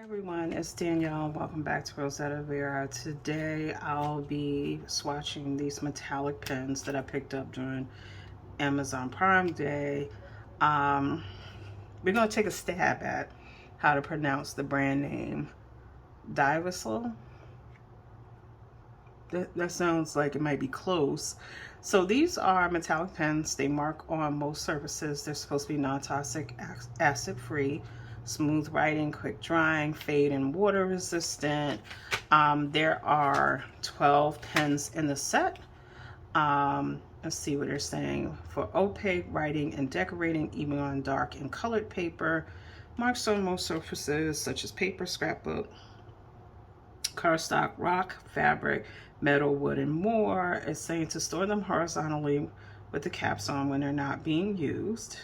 Everyone, it's Danielle. Welcome back to Rosetta Vera. Today I'll be swatching these metallic pens that I picked up during Amazon Prime Day. We're going to take a stab at how to pronounce the brand name Dyvicl. That sounds like it might be close. So these are metallic pens. They mark on most surfaces. They're supposed to be non-toxic, acid-free, smooth writing, quick drying, fade and water resistant. There are 12 pens in the set. Let's see what they're saying. For opaque writing and decorating, even on dark and colored paper, marks on most surfaces such as paper, scrapbook, cardstock, rock, fabric, metal, wood, and more. It's saying to store them horizontally with the caps on when they're not being used.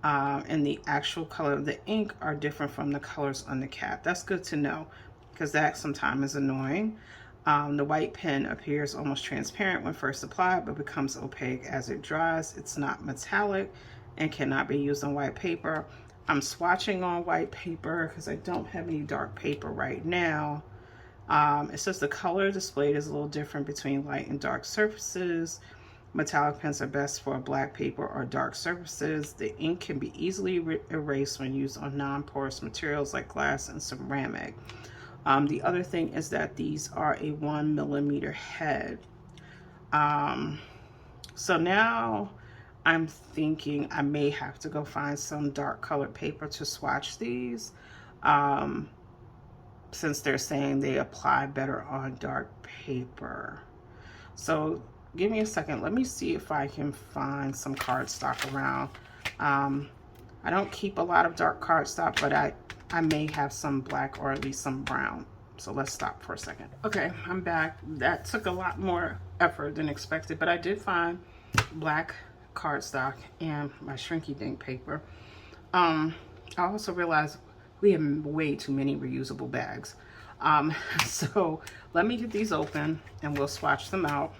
And the actual color of the ink are different from the colors on the cap. That's good to know because that sometimes is annoying. The white pen appears almost transparent when first applied, but becomes opaque as it dries. It's not metallic and cannot be used on white paper. I'm swatching on white paper because I don't have any dark paper right now. It says the color displayed is a little different between light and dark surfaces. Metallic pens are best for black paper or dark surfaces. The ink can be easily erased when used on non-porous materials like glass and ceramic. The other thing is that these are a 1mm head. So now I'm thinking I may have to go find some dark colored paper to swatch these. Since they're saying they apply better on dark paper. So give me a second. Let me see if I can find some cardstock around. I don't keep a lot of dark cardstock, but I may have some black or at least some brown. So let's stop for a second. Okay, I'm back. That took a lot more effort than expected, but I did find black cardstock and my shrinky dink paper. I also realized we have way too many reusable bags. So let me get these open and we'll swatch them out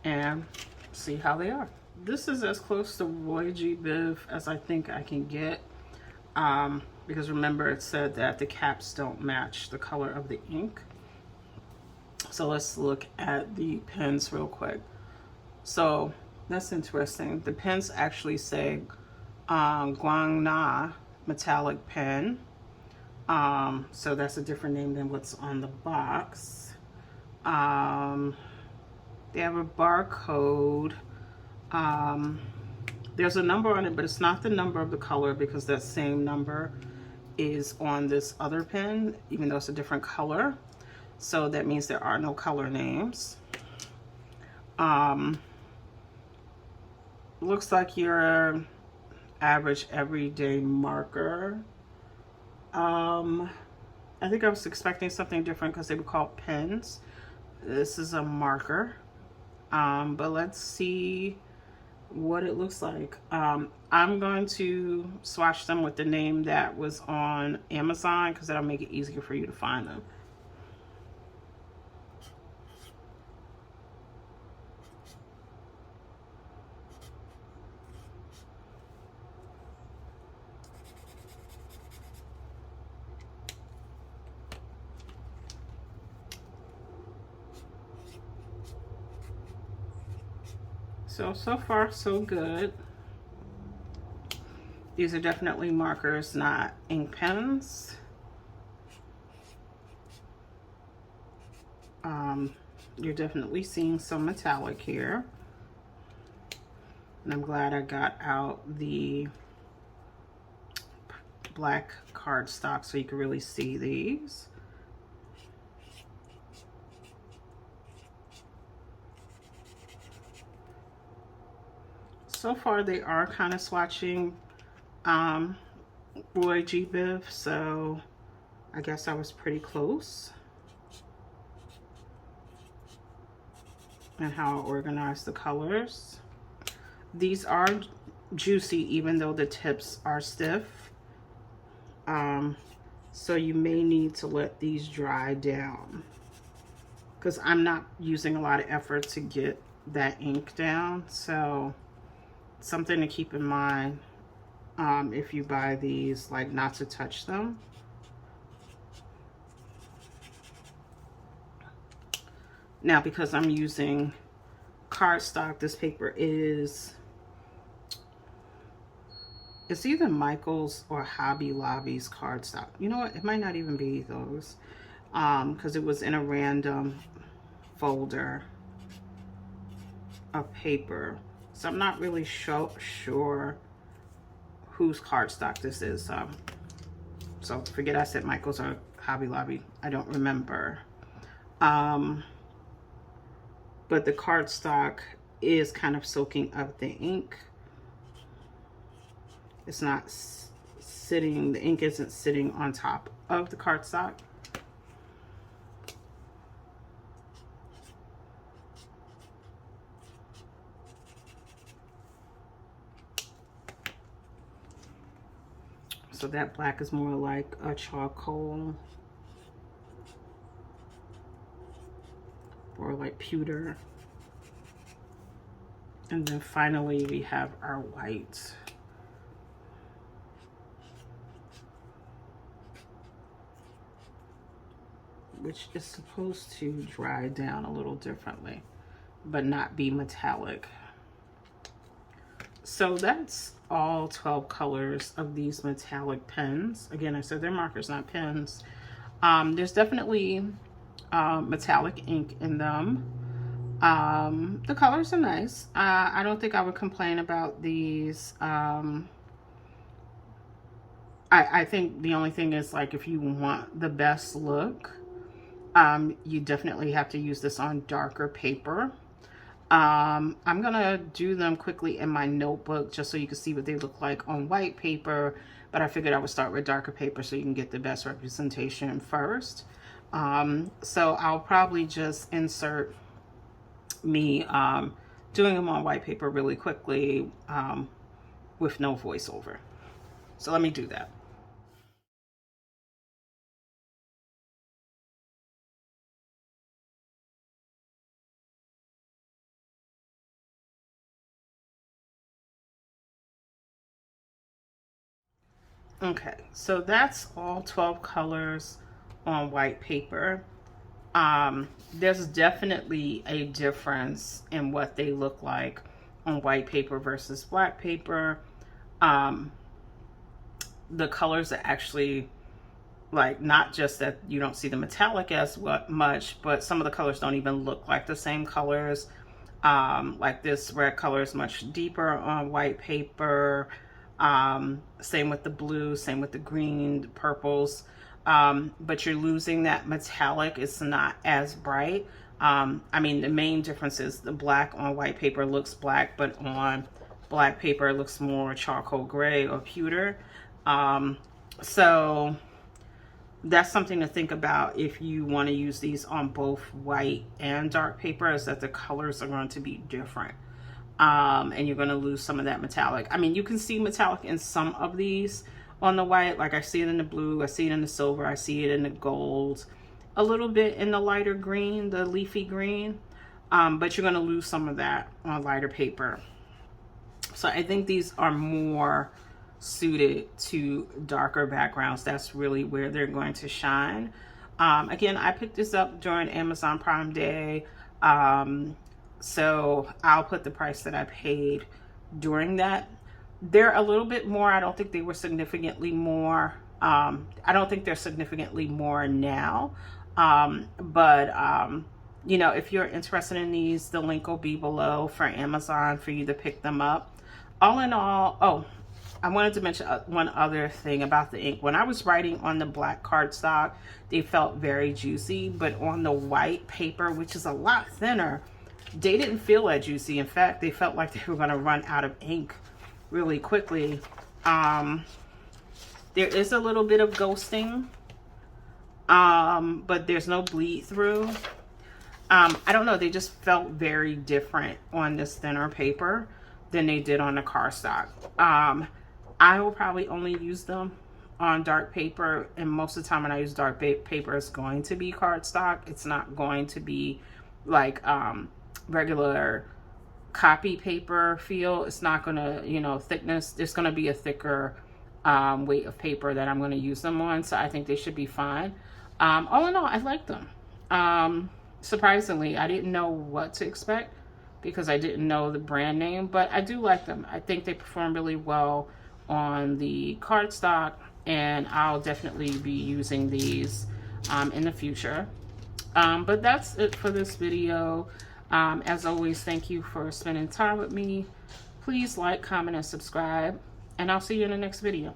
and see how they are. This is as close to Roy G. Biv as I think I can get, because remember it said that the caps don't match the color of the ink. So let's look at the pens real quick. So that's interesting. The pens actually say Guangna metallic pen. So that's a different name than what's on the box. They have a barcode. There's a number on it, but it's not the number of the color because that same number is on this other pen, even though it's a different color. So that means there are no color names. Looks like your average everyday marker. I think I was expecting something different because they were called pens. This is a marker. But let's see what it looks like. I'm going to swatch them with the name that was on Amazon because that'll make it easier for you to find them. So far so good. These are definitely markers, not ink pens. You're definitely seeing some metallic here. And I'm glad I got out the black cardstock so you can really see these. So far they are kind of swatching Roy G. Biv, so I guess I was pretty close. And how I organized the colors. These are juicy even though the tips are stiff. So you may need to let these dry down because I'm not using a lot of effort to get that ink down. So something to keep in mind if you buy these, like not to touch them. Now, because I'm using cardstock, this paper is, it's either Michael's or Hobby Lobby's cardstock. You know what? It might not even be those, because it was in a random folder of paper. So I'm not really sure whose cardstock this is. So forget I said Michael's or Hobby Lobby. I don't remember. But the cardstock is kind of soaking up the ink. It's not sitting, the ink isn't sitting on top of the cardstock. So that black is more like a charcoal or like pewter. And then finally we have our white. Which is supposed to dry down a little differently, but not be metallic. So that's all 12 colors of these metallic pens. Again, I said they're markers, not pens. There's definitely metallic ink in them. The colors are nice. I don't think I would complain about these. I think the only thing is, like, if you want the best look, you definitely have to use this on darker paper. I'm gonna do them quickly in my notebook just so you can see what they look like on white paper, but I figured I would start with darker paper so you can get the best representation first. So I'll probably just insert me doing them on white paper really quickly with no voiceover. So let me do that. Okay, so that's all 12 colors on white paper. There's definitely a difference in what they look like on white paper versus black paper. The colors are actually, like, not just that you don't see the metallic as much, but some of the colors don't even look like the same colors. Like this red color is much deeper on white paper. Same with the blue, same with the green, the purples. But you're losing that metallic. It's not as bright. I mean, the main difference is the black on white paper looks black, but on black paper it looks more charcoal gray or pewter. So that's something to think about if you want to use these on both white and dark paper, is that the colors are going to be different. And you're going to lose some of that metallic. I mean, you can see metallic in some of these on the white. Like, I see it in the blue, I see it in the silver, I see it in the gold, a little bit in the lighter green, the leafy green. But you're going to lose some of that on lighter paper. So I think these are more suited to darker backgrounds. That's really where they're going to shine. Again, I picked this up during Amazon Prime Day. So I'll put the price that I paid during that. They're a little bit more. I don't think they were significantly more. I don't think they're significantly more now. You know, if you're interested in these, the link will be below for Amazon for you to pick them up. All in all, oh, I wanted to mention one other thing about the ink. When I was writing on the black cardstock, they felt very juicy, but on the white paper, which is a lot thinner, they didn't feel that juicy. In fact, they felt like they were going to run out of ink really quickly. There is a little bit of ghosting, but there's no bleed through. I don't know, they just felt very different on this thinner paper than they did on the cardstock. I will probably only use them on dark paper, and most of the time when I use dark paper, it's going to be cardstock. It's not going to be like regular copy paper feel. It's not going to, you know, thickness. There's going to be a thicker weight of paper that I'm going to use them on, so I think they should be fine. All in all, I like them. surprisingly, I didn't know what to expect because I didn't know the brand name, but I do like them. I think they perform really well on the cardstock, and I'll definitely be using these in the future. But that's it for this video. As always, thank you for spending time with me. Please like, comment, and subscribe, and I'll see you in the next video.